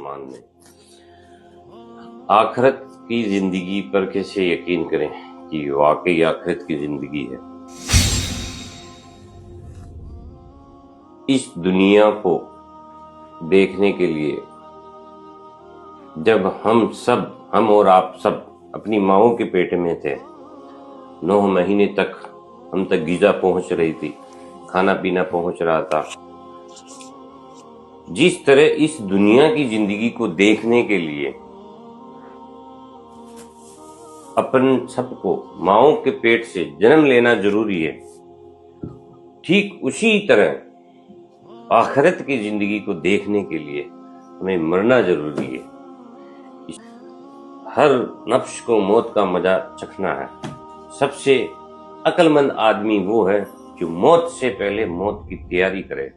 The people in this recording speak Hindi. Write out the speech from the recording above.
रहमान ने। आखिरत की जिंदगी पर कैसे यकीन करें कि वाकई आखिरत की जिंदगी है। इस दुनिया को देखने के लिए जब हम और आप सब अपनी माँओं के पेट में थे, 9 महीने तक हम तक ग़िज़ा पहुंच रही थी, खाना पीना पहुंच रहा था। जिस तरह इस दुनिया की जिंदगी को देखने के लिए अपन सबको माँओं के पेट से जन्म लेना जरूरी है, ठीक उसी तरह आखिरत की जिंदगी को देखने के लिए हमें मरना जरूरी है। हर नफ्स को मौत का मजा चखना है। सबसे अक्लमंद आदमी वो है जो मौत से पहले मौत की तैयारी करे।